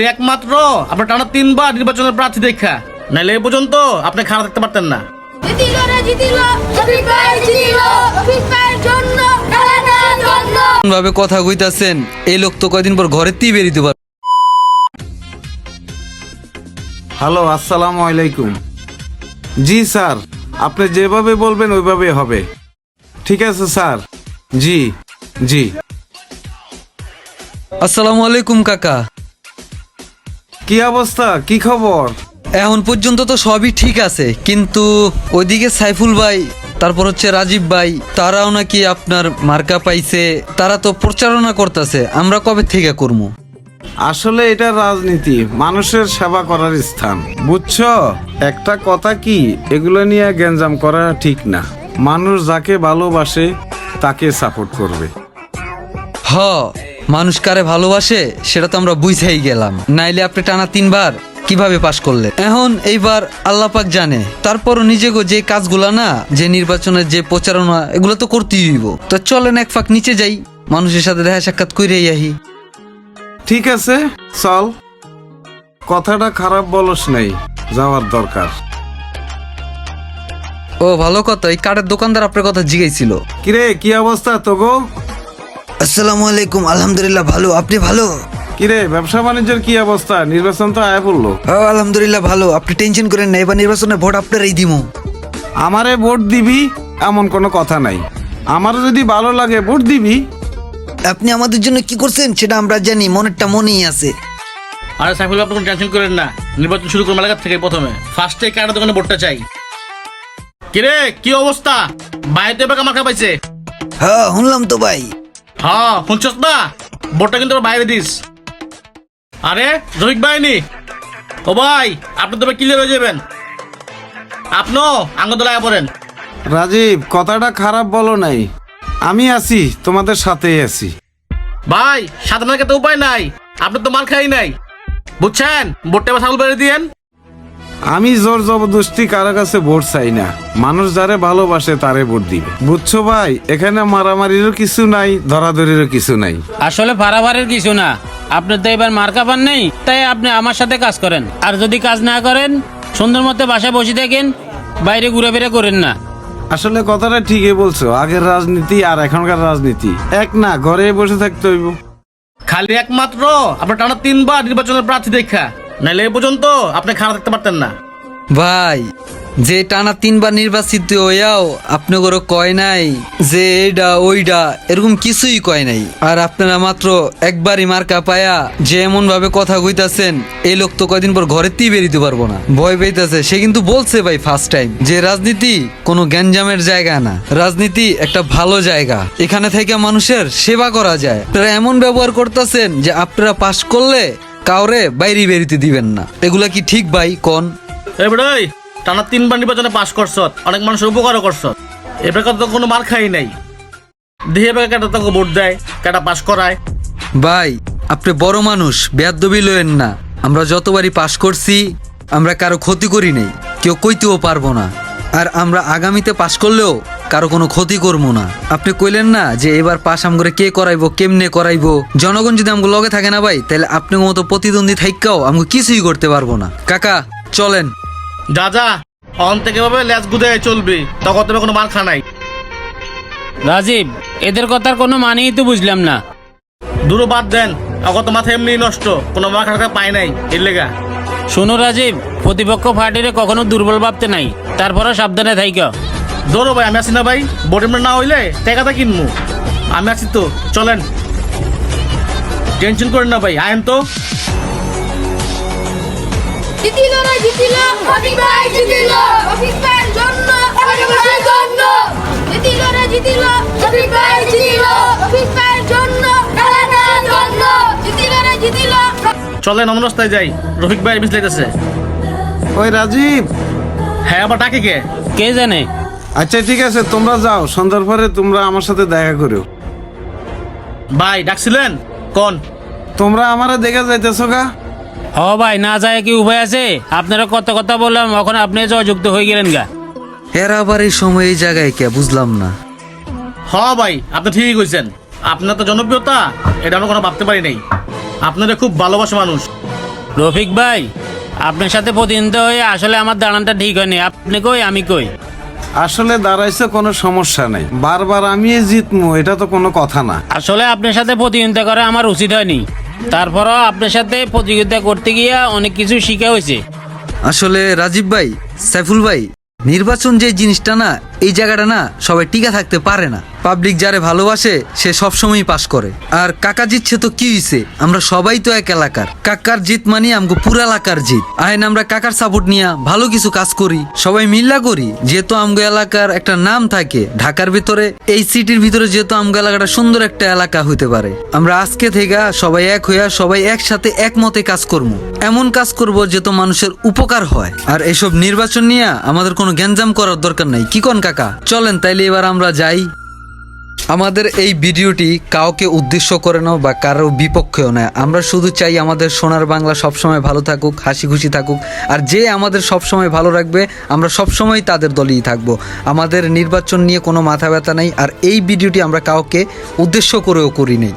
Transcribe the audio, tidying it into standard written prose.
একমাত্র আপনার টানা 3বার নির্বাচনের প্রার্থী দেখা, নাইলে এ পর্যন্ত আপনি খারাপ দেখতে পারতেন না। ভাবে কথা কইতাছেন, এই লোক তো কয়দিন পর ঘরেতেই বেরিতে পারবে। হ্যালো, আসসালামু আলাইকুম। জি স্যার, আপনি যেভাবে বলবেন ওইভাবে হবে। ঠিক আছে স্যার। জি জি। আসসালামু আলাইকুম কাকা। কি অবস্থা, কি খবর? এখন পর্যন্ত তো সবই ঠিক আছে, কিন্তু ওইদিকে সাইফুল ভাই, তারপর হচ্ছে রাজীব ভাই, তারাও নাকি আপনার মার্কা পাইছে, তারা তো প্রচারণা করতেছে। আমরা কবে থেকে করবো? আসলে এটা রাজনীতি, মানুষের সেবা করার স্থান, বুঝছো? একটা কথা কি, এগুলো নিয়ে গ্যাঞ্জাম করা ঠিক না। মানুষ যাকে ভালোবাসে তাকে সাপোর্ট করবে। হ, মানুষ কারে ভালোবাসে সেটা তো আমরা বুঝেই গেলাম, নাইলে আপনি টানা 3বার কিভাবে পাশ করলে? এখন এইবার আল্লাহ পাক জানে। তারপরও নিজেকে যে কাজগুলা না, যে নির্বাচনের যে প্রচারণা, এগুলো তো করতেই হইব। তো চলেন এক ফাঁক নিচে যাই, মানুষের সাথে দেখা সাক্ষাৎ কইরেই আহি। ঠিক আছে, চল। কথাটা খারাপ বলস নাই, যাওয়ার দরকার। ও ভালো কথা, এই কাঠের দোকানদার আপনার কথা জিজ্ঞাসিল। কিরে, কি অবস্থা তোগো? আসসালামু আলাইকুম। আলহামদুলিল্লাহ ভালো, আপনি ভালো? কিরে, ব্যবসা বাণিজ্যের কি অবস্থা? নির্বাচন তো আয়া পড়লো। হ্যাঁ আলহামদুলিল্লাহ ভালো, আপনি টেনশন করেন না, এবার নির্বাচনে ভোট আপনারই দিমু। আমারে ভোট দিবি এমন কোনো কথা নাই, আমার যদি ভালো লাগে ভোট দিবি। আপনি আমাদের জন্য কি করছেন সেটা আমরা জানি, মনেরটা মনেই আছে। আরে সাইফুল, আপনি কোনো টেনশন করেন না, নির্বাচন শুরু করুন এলাকার থেকে। প্রথমে ফার্স্টে কার্ডের দোকানে ভোটটা চাই। কিরে, কি অবস্থা? বাইরে এবার মার্কা পাইছে? হ্যাঁ শুনলাম তো ভাই। হ্যাঁ শুনছস না? ভোটটা কিন্তু আবার বাইরে দিস। আরে রফিক ভাই নি? ও ভাই, আপনি তো ক্লিয়ার হয়ে যাবেন। আপনিও আঙ্গদোলায় পড়েন। রাজীব, কথাটা খারাপ বলো নাই, আমি আছি, তোমাদের সাথেই আছি। ভাই, সাধারণ তো উপায় নাই, আপনি তো মার খাই নাই, বুঝছেন? ভোটটা এবার সাইফুল বাইরে দিয়েন। আমি জোর জবরদস্তি কারো কাছে ভোট চাই না, মানুষ যারে ভালোবাসে তারে ভোট দিবে, বুঝছো ভাই? এখানে মারামারিরও কিছু নাই, ধরাধরিরও কিছু নাই। আসলে ফারাফারের কিছু না, আপনি তো এবার মার্কা পান নেই, তাই আপনি আমার সাথে কাজ করেন। আর যদি কাজ না করেন, সুন্দর মতো বাসায় বসে থাকেন, বাইরে ঘুরে ফিরে করেন না। আসলে কথাটা ঠিকই বলছো, আগের রাজনীতি আর এখনকার রাজনীতি এক না, ঘরে বসে থাকতে হইব। খালি একমাত্র আপনার টানা 3বার নির্বাচনের প্রার্থী দেখা, নাইলে এ পর্যন্ত আপনি খারাপ দেখতে পারতেন না। ভাই, যে টানা 3বার নির্বাচিত হইয়াও আপনি করে কয় নাই যে এইডা ওইডা, এরকম কিছুই কয় নাই। আর আপনারা মাত্র একবারই মার্কা পায়া যে এমন ভাবে কথা কইতাছেন, এই লোক তো কয়দিন পর ঘরেতেই বেরিতে পারবো না, ভয় পেইতাছে। সে কিন্তু বলছে ভাই ফার্স্ট টাইম যে রাজনীতি কোনো গ্যাঞ্জামের জায়গা না, রাজনীতি একটা ভালো জায়গা, এখানে থেকে মানুষের সেবা করা যায়। আপনারা এমন ব্যবহার করতেছেন যে আপনারা পাশ করলে কাউরে বাইরে বেরিতে দিবেন না, এগুলা কি ঠিক ভাই কোন? এবারে টানা 3বার নির্বাচনে পাশ করছ, অনেক মানুষের উপকারও করছ, এবার তো কোনো মার খাই নাই। দেহে বেগে কেটা তোকে ভোট দেয়, কেটা পাশ করায়। ভাই, আপনি বড় মানুষ, বেয়াদবি লয়েন না। আমরা যতবারই পাশ করছি, আমরা কারো ক্ষতি করি নাই, কেউ কইতেও পারবো না। আর আমরা আগামীতে পাশ করলেও কারো কোনো ক্ষতি করবো না। আপনি কইলেন না যে এবার পাশ আমগরে কে করাইবো, কেমনে করাইবো? জনগণ যদি আমগো লগে থাকে না ভাই, তাহলে আপনার মতো প্রতিদ্বন্দ্বী থাইকাও আমগো কিছুই করতে পারবো না। কাকা চলেন। যা যা, অন থেকে ভাবে লেজ গুদে চলবি, তখন তুমি কোনো মার খা নাই। রাজীব, এদের কথার কোনো মানেই তো বুঝলাম না। দূর বাদ দেন, অগত মাথা এমনি নষ্ট, কোনো মার খাটা পায় নাই এর লেগা। শোনো রাজীব, প্রতিপক্ষ পার্টিরে কখনো দুর্বল ভাবতে নাই, তারপরে সাবধানে থাইকা। ধরো ভাই, আমি আছি না ভাই, ভোট না হইলে টাকাটা কিনবো, আমি আছি তো, চলেন। টেনশন করেন না ভাই, আয়েন তো। জিতিল না জিতিল, রফিক ভাই জিতিল, রফিক ভাইয়ের জন্য, রফিক ভাইয়ের জন্য। জিতিল না জিতিল, রফিক ভাই জিতিল, রফিক ভাইয়ের জন্য, এলাকার জন্য। জিতিল না জিতিল। চলেন অন্য রাস্তায় যাই, রফিক ভাই মিস লাইতেছে। ওই রাজীব। হ্যাঁ, আবার ডাকে কে? কে জানে। আচ্ছা ঠিক আছে, তোমরা যাও, সন্ধ্যার পরে তোমরা আমার সাথে দেখা করো। ভাই ডাকছিলেন কোন? তোমরা আমারে দেখে যাইতেছো গা? হ ভাই, না যায় কি উপায় আছে? আপনারা কত কথা বললাম, এখন আপনি জয়যুক্ত হয়ে গেলেন গা। এর আবার এই সময় এই জায়গায় কে, বুঝলাম না। হ ভাই, আপনি ঠিকই কইছেন, আপনার তো জনপ্রিয়তা এটা আমরা কোনো ভাবতে পারি নাই। আপনারা খুব ভালোবাসা মানুষ, রফিক ভাই, আপনার সাথে প্রতিদ্বন্দ্বিতা হয়ে আসলে আমার দাঁড়ানটা ঠিক হয়নি। আপনি কই, আমি কই। আসলে দাঁড়াইছে কোনো সমস্যা নেই, বারবার আমি জিতমু এটা তো কোনো কথা না। আসলে আপনার সাথে প্রতিদ্বন্দ্বিতা করা আমার উচিত হয়নি, তারপরও আপনার সাথে প্রতিযোগিতা করতে গিয়ে অনেক কিছু শিখা হয়েছে। আসলে রাজীব ভাই, সাইফুল ভাই, নির্বাচন যে জিনিসটা না, এই জায়গাটা না সবাই টিকা থাকতে পারে না। পাবলিক যারে ভালোবাসে সে সবসময় পাস করে। আর কাকা জিতছে তো কি হইছে, আমরা সবাই তো এক এলাকার। কাকার জিত মানে আমগো পুরা এলাকার জিত। আইন আমরা কাকার সাপোর্ট নিয়া ভালো কিছু কাজ করি, সবাই মিল্লা করি, যেহেতু আমগো এলাকার একটা নাম থাকে ঢাকার ভিতরে, এই সিটির ভিতরে যেহেতু আমগো এলাকাটা সুন্দর একটা এলাকা হইতে পারে। আমরা আজকে থেকে সবাই এক হইয়া সবাই একসাথে একমতে কাজ করবো, এমন কাজ করব যেহেতু মানুষের উপকার হয়। আর এসব নির্বাচন নিয়ে আমাদের কোনো গ্যাঞ্জাম করার দরকার নাই, কি কোন কাকা? চলেন তাইলে এবার আমরা যাই। আমাদের এই ভিডিওটি কাউকে উদ্দেশ্য করে নাও বা কারো বিপক্ষেও নয়, আমরা শুধু চাই আমাদের সোনার বাংলা সবসময় ভালো থাকুক, হাসি খুশি থাকুক। আর যে আমাদের সবসময় ভালো রাখবে আমরা সবসময় তাদের দলেই থাকবো। আমাদের নির্বাচন নিয়ে কোনো মাথা ব্যথা নেই, আর এই ভিডিওটি আমরা কাউকে উদ্দেশ্য করেও করি নাই।